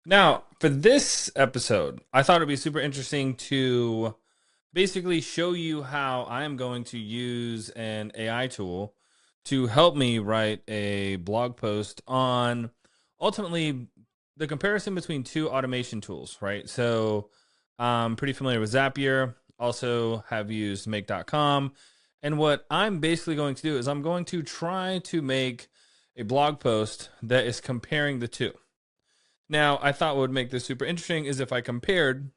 Now, for this episode, I thought it'd be super interesting to basically show you how I am going to use an AI tool to help me write a blog post on ultimately the comparison between two automation tools, right? So I'm pretty familiar with Zapier, also have used make.com. And what I'm basically going to do is I'm going to try to make a blog post that is comparing the two. Now, I thought what would make this super interesting is if I compared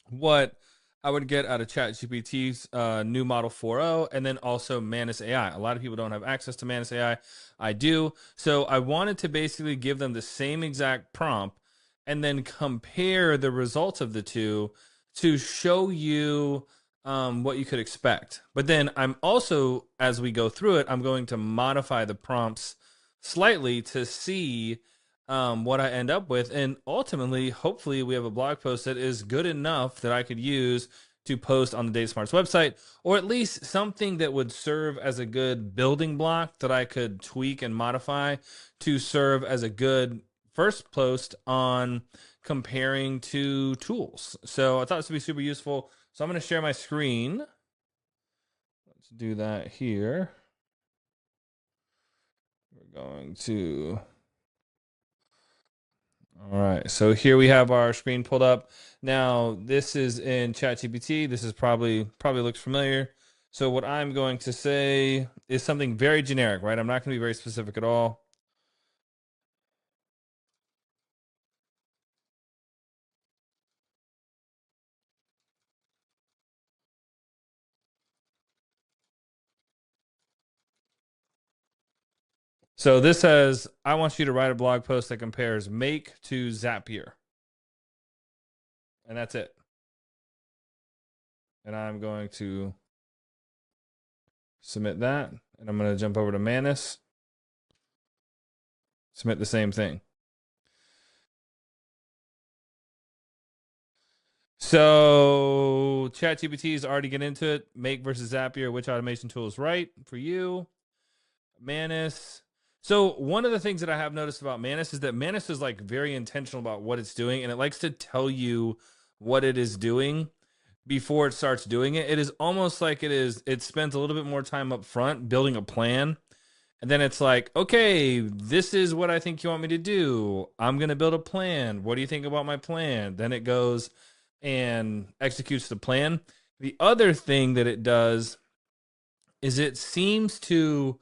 what I would get out of ChatGPT's new model 4.0 and then also Manus AI. A lot of people don't have access to Manus AI. I do. So I wanted to basically give them the same exact prompt and then compare the results of the two to show you what you could expect. But then I'm also, as we go through it, I'm going to modify the prompts slightly to see what I end up with. And ultimately, hopefully, we have a blog post that is good enough that I could use to post on the dataSmarts website, or at least something that would serve as a good building block that I could tweak and modify to serve as a good first post on comparing two tools. So I thought this would be super useful. So I'm going to share my screen. Let's do that here. We're going to... All right, so here we have our screen pulled up. Now, this is in ChatGPT. This is probably looks familiar. So what I'm going to say is something very generic, right? I'm not going to be very specific at all. So this says, I want you to write a blog post that compares Make to Zapier. And that's it. And I'm going to submit that. And I'm going to jump over to Manus. Submit the same thing. So ChatGPT is already getting into it. Make versus Zapier, which automation tool is right for you? Manus. So one of the things that I have noticed about Manus is that Manus is like very intentional about what it's doing, and it likes to tell you what it is doing before it starts doing it. It is almost like it spends a little bit more time up front building a plan. And then it's like, okay, this is what I think you want me to do. I'm going to build a plan. What do you think about my plan? Then it goes and executes the plan. The other thing that it does is it seems to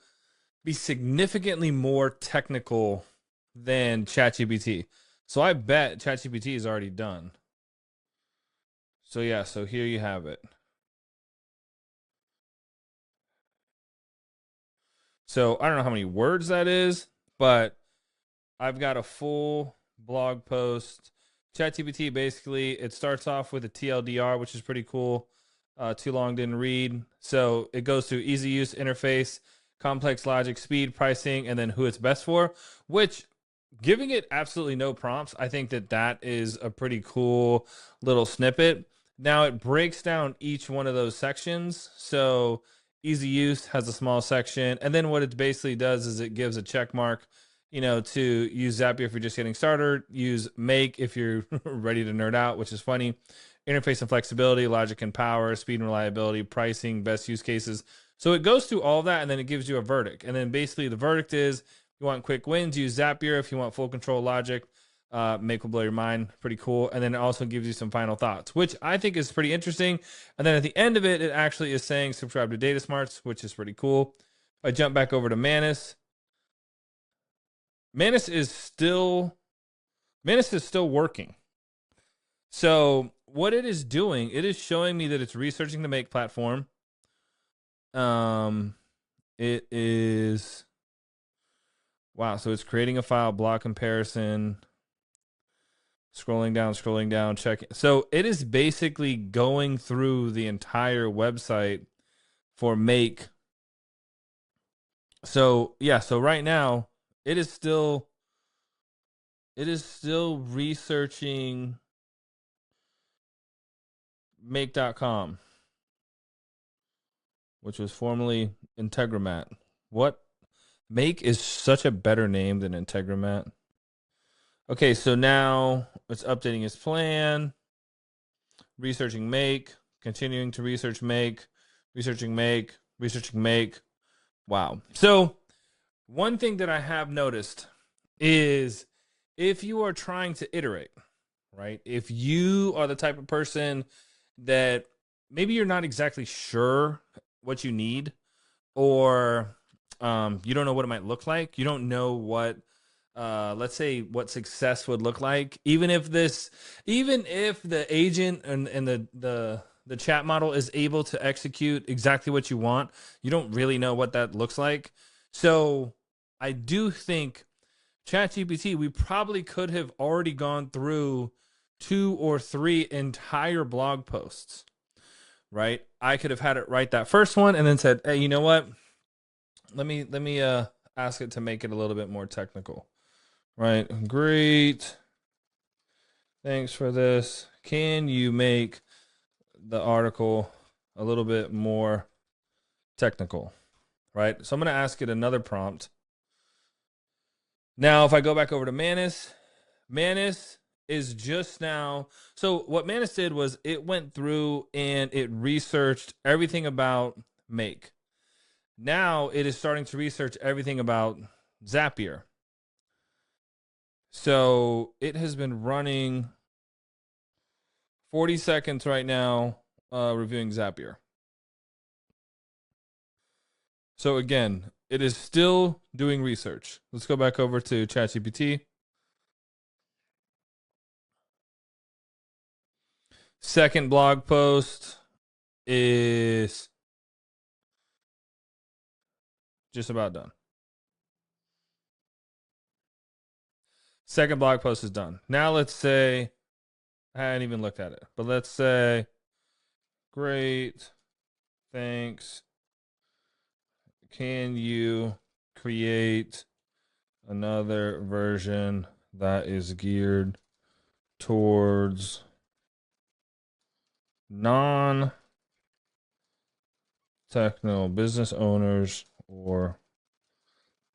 be significantly more technical than ChatGPT. So I bet ChatGPT is already done. So yeah, so here you have it. So I don't know how many words that is, but I've got a full blog post. ChatGPT basically, it starts off with a TLDR, which is pretty cool. Too long, didn't read. So it goes through easy use interface, complex logic, speed, pricing, and then who it's best for, which giving it absolutely no prompts, I think that is a pretty cool little snippet. Now it breaks down each one of those sections. So easy use has a small section. And then what it basically does is it gives a check mark, to use Zapier if you're just getting started, use Make if you're ready to nerd out, which is funny. Interface and flexibility, logic and power, speed and reliability, pricing, best use cases. So it goes through all that and then it gives you a verdict. And then basically the verdict is, if you want quick wins, use Zapier. If you want full control logic, Make will blow your mind. Pretty cool. And then it also gives you some final thoughts, which I think is pretty interesting. And then at the end of it, it actually is saying subscribe to dataSmarts, which is pretty cool. If I jump back over to Manus, Manus is still working. So what it is doing, it is showing me that it's researching the Make platform. It is, wow. So it's creating a file, block comparison, scrolling down, checking. So it is basically going through the entire website for Make. So yeah, so right now it is still researching make.com, which was formerly Integramat. What? Make is such a better name than Integramat. Okay, so now it's updating his plan, researching make, continuing to research make, researching make, researching make. Wow. So one thing that I have noticed is if you are trying to iterate, right? If you are the type of person that maybe you're not exactly sure what you need, or you don't know what it might look like, you don't know what let's say what success would look like, even if the agent and the chat model is able to execute exactly what you want, you don't really know what that looks like. So I do think ChatGPT, we probably could have already gone through 2 or 3 entire blog posts, right? I could have had it write that first one and then said, hey, you know what, let me ask it to make it a little bit more technical. Right. Great. Thanks for this. Can you make the article a little bit more technical? Right. So I'm going to ask it another prompt. Now, if I go back over to Manus is just now. So what Manus did was it went through and it researched everything about make. Now it is starting to research everything about Zapier. So it has been running 40 seconds right now, reviewing Zapier. So again, it is still doing research. Let's go back over to ChatGPT. Second blog post is just about done. Second blog post is done. Now let's say, I hadn't even looked at it, but let's say, great, thanks. Can you create another version that is geared towards non-technical business owners or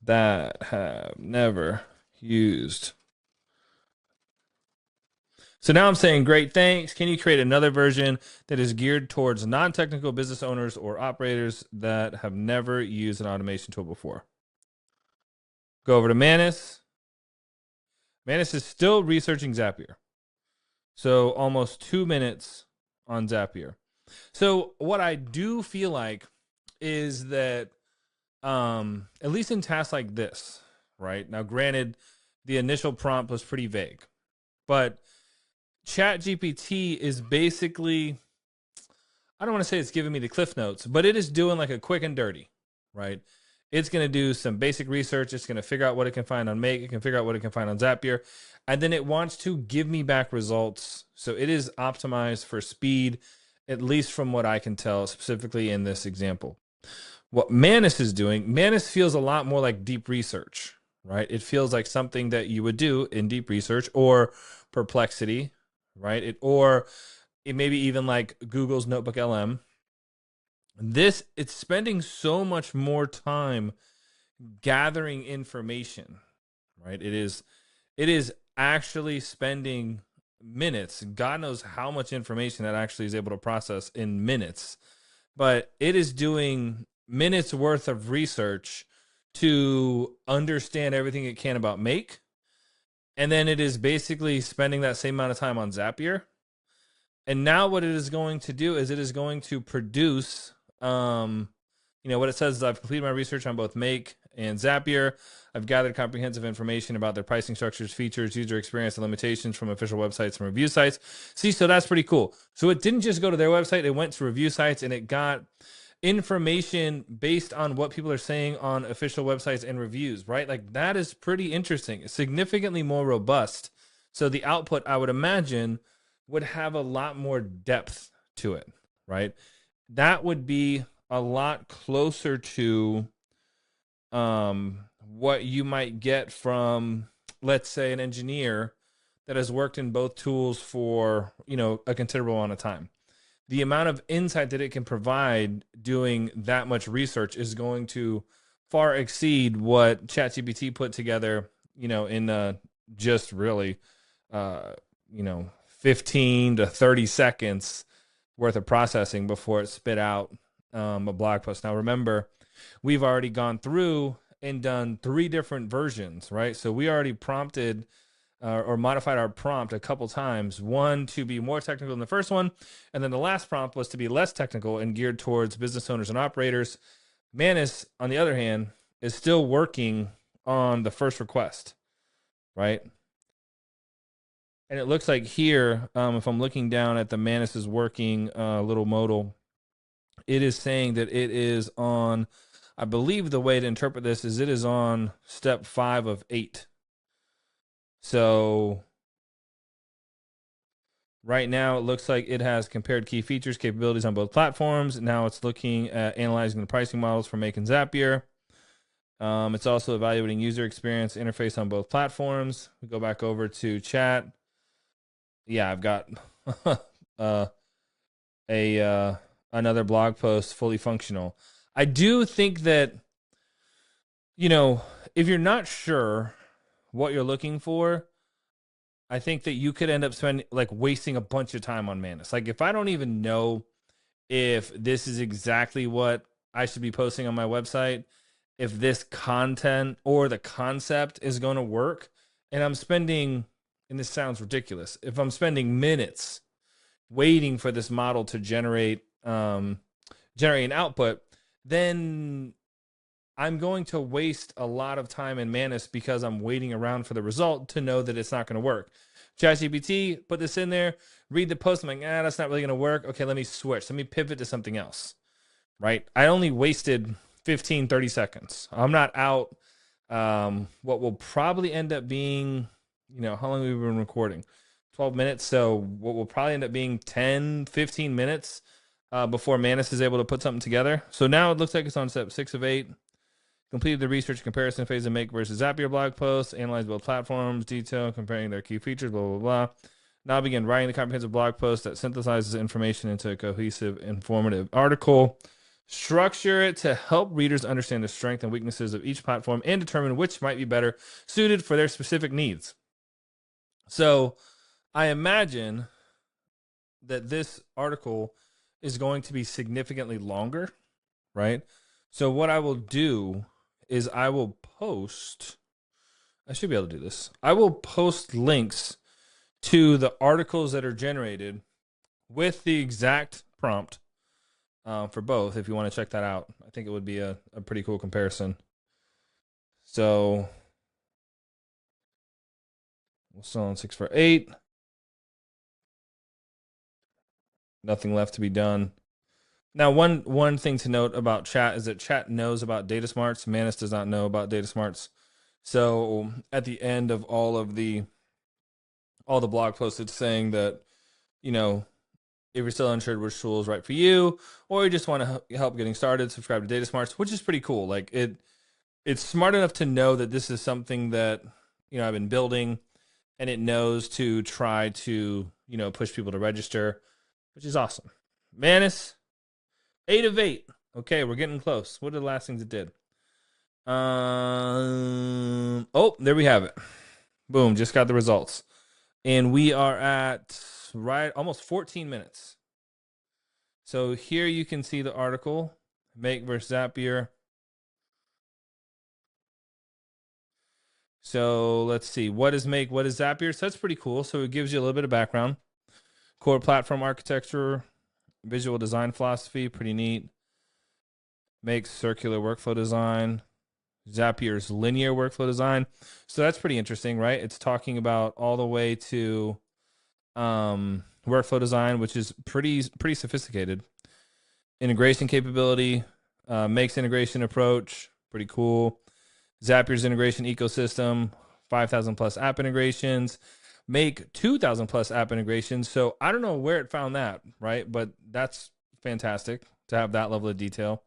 that have never used? So now I'm saying, great, thanks. Can you create another version that is geared towards non-technical business owners or operators that have never used an automation tool before? Go over to Manus. Manus is still researching Zapier. So almost 2 minutes on Zapier. So what I do feel like is that at least in tasks like this, right? Now, granted, the initial prompt was pretty vague, but ChatGPT is basically, I don't want to say it's giving me the cliff notes, but it is doing like a quick and dirty, right? It's going to do some basic research. It's going to figure out what it can find on Make. It can figure out what it can find on Zapier. And then it wants to give me back results. So it is optimized for speed, at least from what I can tell, specifically in this example. What Manus is doing, Manus feels a lot more like deep research, right? It feels like something that you would do in deep research or Perplexity, right? Or it maybe even like Google's Notebook LM. It's spending so much more time gathering information, right? It is actually spending minutes. God knows how much information that actually is able to process in minutes, but it is doing minutes worth of research to understand everything it can about Make. And then it is basically spending that same amount of time on Zapier. And now what it is going to do is it is going to produce, what it says is I've completed my research on both Make and Zapier. I've gathered comprehensive information about their pricing structures, features, user experience, and limitations from official websites and review sites. See, so that's pretty cool. So it didn't just go to their website, it went to review sites and it got information based on what people are saying on official websites and reviews, right? Like that is pretty interesting, significantly more robust. So the output, I would imagine, would have a lot more depth to it, right? That would be a lot closer to what you might get from, let's say, an engineer that has worked in both tools for, a considerable amount of time. The amount of insight that it can provide doing that much research is going to far exceed what ChatGPT put together, in just really, uh, 15 to 30 seconds worth of processing before it spit out a blog post. Now, remember, we've already gone through and done 3 different versions, right? So we already prompted or modified our prompt a couple times. One to be more technical than the first one, and then the last prompt was to be less technical and geared towards business owners and operators. Manus, on the other hand, is still working on the first request, right? And it looks like here, if I'm looking down at the Manus is working little modal, it is saying that it is on, I believe the way to interpret this is it is on step 5 of 8. So right now it looks like it has compared key features, capabilities on both platforms. Now it's looking at analyzing the pricing models for Make and Zapier. It's also evaluating user experience interface on both platforms. We go back over to chat. Yeah, I've got another blog post fully functional. I do think that, if you're not sure what you're looking for, I think that you could end up wasting a bunch of time on Manus. Like, if I don't even know if this is exactly what I should be posting on my website, if this content or the concept is going to work, and I'm spending, and this sounds ridiculous, if I'm spending minutes waiting for this model to generate an output, then I'm going to waste a lot of time in Manus because I'm waiting around for the result to know that it's not going to work. ChatGPT, put this in there, read the post. I'm like, that's not really going to work. Okay, let me switch. Let me pivot to something else, right? I only wasted 15, 30 seconds. I'm not out what will probably end up being, how long have we been recording? 12 minutes. So what will probably end up being 10, 15 minutes before Manus is able to put something together. So now it looks like it's on step 6 of 8. Completed the research comparison phase of Make versus Zapier blog posts. Analyze both platforms, detail, comparing their key features, blah, blah, blah. Now begin writing the comprehensive blog post that synthesizes information into a cohesive, informative article. Structure it to help readers understand the strengths and weaknesses of each platform and determine which might be better suited for their specific needs. So I imagine that this article is going to be significantly longer, right? So what I will do is I will post, I should be able to do this. I will post links to the articles that are generated with the exact prompt for both, if you want to check that out. I think it would be a pretty cool comparison. So we're still on 6 for 8. Nothing left to be done. Now, one thing to note about chat is that chat knows about dataSmarts. Manus does not know about dataSmarts. So at the end of all the blog posts, it's saying that, if you're still unsure which tool is right for you, or you just want to help getting started, subscribe to dataSmarts, which is pretty cool. Like, it's smart enough to know that this is something that, I've been building, and it knows to try to, push people to register, which is awesome. Manus, 8 of 8. Okay, we're getting close. What are the last things it did? Oh, there we have it. Boom, just got the results. And we are at almost 14 minutes. So here you can see the article, Make versus Zapier. So let's see, what is Make, what is Zapier? So that's pretty cool. So it gives you a little bit of background. Core platform architecture, visual design philosophy, pretty neat. Makes circular workflow design. Zapier's linear workflow design. So that's pretty interesting, right? It's talking about all the way to workflow design, which is pretty sophisticated. Integration capability, Makes integration approach, pretty cool. Zapier's integration ecosystem, 5,000 plus app integrations. Make 2,000 plus app integrations. So I don't know where it found that, right? But that's fantastic to have that level of detail.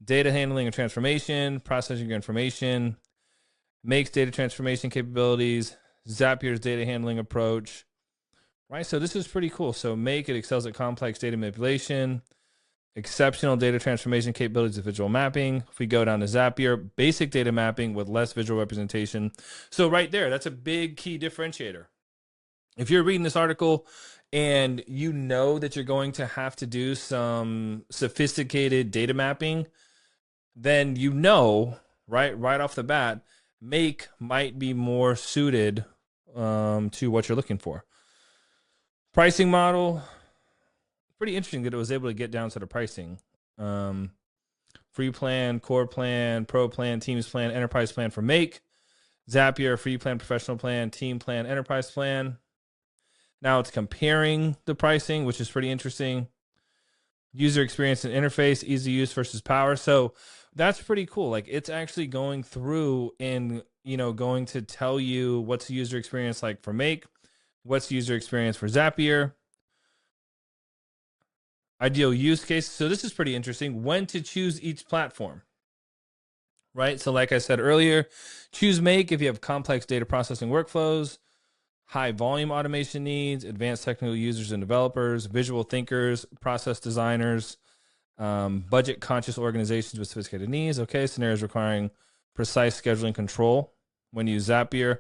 Data handling and transformation, processing your information, Makes data transformation capabilities, Zapier's data handling approach, right? So this is pretty cool. So Make, it excels at complex data manipulation. exceptional data transformation capabilities of visual mapping. If we go down to Zapier, basic data mapping with less visual representation. So right there, that's a big key differentiator. If you're reading this article and you know that you're going to have to do some sophisticated data mapping, then you know right off the bat, Make might be more suited to what you're looking for. Pricing model, pretty interesting that it was able to get down to the pricing. Free plan, core plan, pro plan, teams plan, enterprise plan for Make. Zapier, free plan, professional plan, team plan, enterprise plan. Now it's comparing the pricing, which is pretty interesting. User experience and interface, easy use versus power. So that's pretty cool. Like it's actually going through and, going to tell you what's the user experience like for Make, what's the user experience for Zapier, ideal use case. So this is pretty interesting. When to choose each platform, right? So like I said earlier, choose Make if you have complex data processing workflows, high volume automation needs, advanced technical users and developers, visual thinkers, process designers, budget conscious organizations with sophisticated needs. Okay, scenarios requiring precise scheduling control when you use Zapier.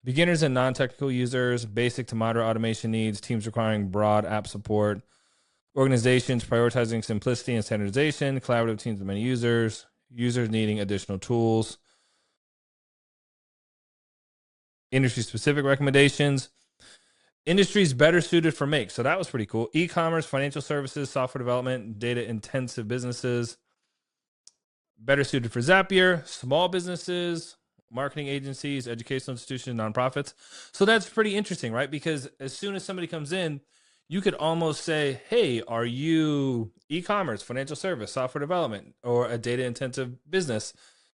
Beginners and non-technical users, basic to moderate automation needs, teams requiring broad app support, organizations prioritizing simplicity and standardization, collaborative teams with many users, users needing additional tools. Industry-specific recommendations. Industries better suited for Make. So that was pretty cool. E-commerce, financial services, software development, data-intensive businesses. Better suited for Zapier. Small businesses, marketing agencies, educational institutions, nonprofits. So that's pretty interesting, right? Because as soon as somebody comes in, you could almost say, hey, are you e-commerce, financial service, software development, or a data-intensive business?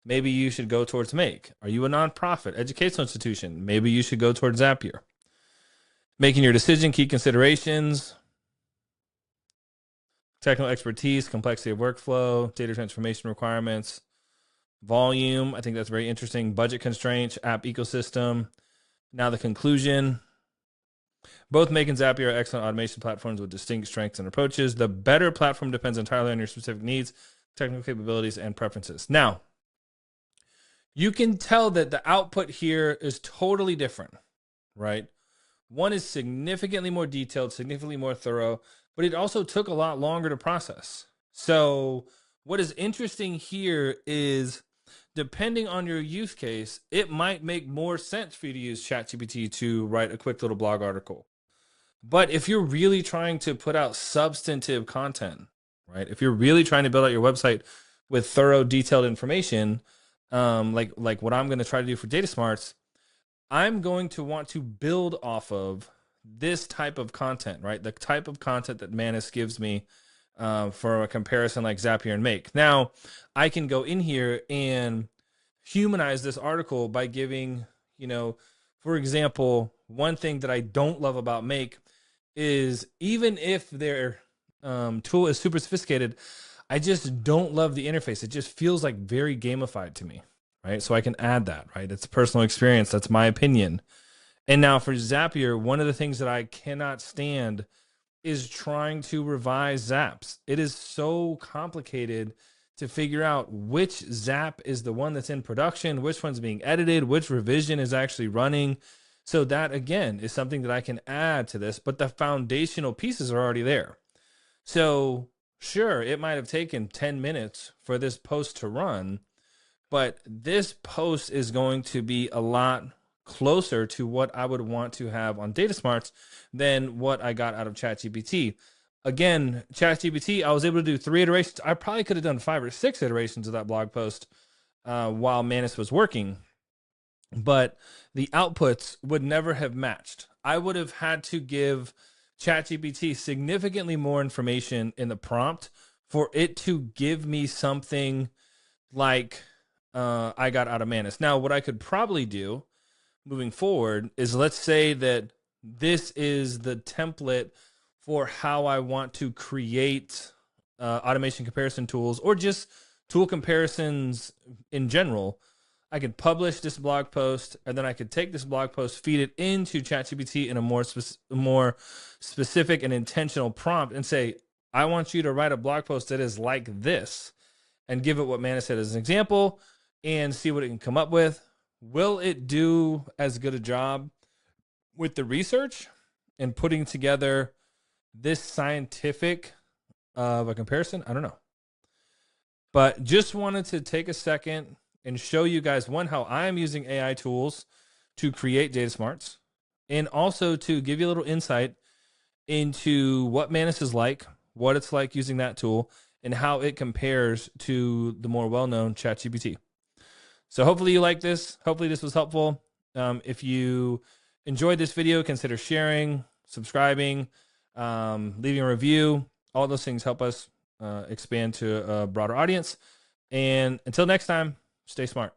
Maybe you should go towards Make. Are you a nonprofit, educational institution? Maybe you should go towards Zapier. Making your decision, key considerations, technical expertise, complexity of workflow, data transformation requirements, volume. I think that's very interesting. Budget constraints, app ecosystem. Now the conclusion. Both Make and Zapier are excellent automation platforms with distinct strengths and approaches. The better platform depends entirely on your specific needs, technical capabilities, and preferences. Now, you can tell that the output here is totally different, right? One is significantly more detailed, significantly more thorough, but it also took a lot longer to process. So what is interesting here is depending on your use case, it might make more sense for you to use ChatGPT to write a quick little blog article. But if you're really trying to put out substantive content, right? If you're really trying to build out your website with thorough, detailed information, like what I'm going to try to do for dataSmarts, I'm going to want to build off of this type of content, right? The type of content that Manus gives me for a comparison like Zapier and Make. Now, I can go in here and humanize this article by giving, for example, one thing that I don't love about Make is even if their tool is super sophisticated, I just don't love the interface. It just feels like very gamified to me, right? So I can add that, right? It's a personal experience. That's my opinion. And now for Zapier, one of the things that I cannot stand is trying to revise Zaps. It is so complicated to figure out which Zap is the one that's in production, which one's being edited, which revision is actually running. So that, again, is something that I can add to this, but the foundational pieces are already there. So sure, it might have taken 10 minutes for this post to run, but this post is going to be a lot closer to what I would want to have on dataSmarts than what I got out of ChatGPT. Again, ChatGPT, I was able to do 3 iterations. I probably could have done 5 or 6 iterations of that blog post while Manus was working, but the outputs would never have matched. I would have had to give ChatGPT significantly more information in the prompt for it to give me something like I got out of Manus. Now, what I could probably do moving forward is, let's say that this is the template for how I want to create automation comparison tools or just tool comparisons in general. I could publish this blog post, and then I could take this blog post, feed it into ChatGPT in a more specific and intentional prompt and say, I want you to write a blog post that is like this and give it what Manus said as an example and see what it can come up with. Will it do as good a job with the research and putting together this scientific of a comparison? I don't know. But just wanted to take a second and show you guys, one, how I'm using AI tools to create dataSmarts, and also to give you a little insight into what Manus is like, what it's like using that tool, and how it compares to the more well-known ChatGPT. So hopefully you like this. Hopefully this was helpful. If you enjoyed this video, consider sharing, subscribing, leaving a review. All those things help us expand to a broader audience. And until next time, stay smart.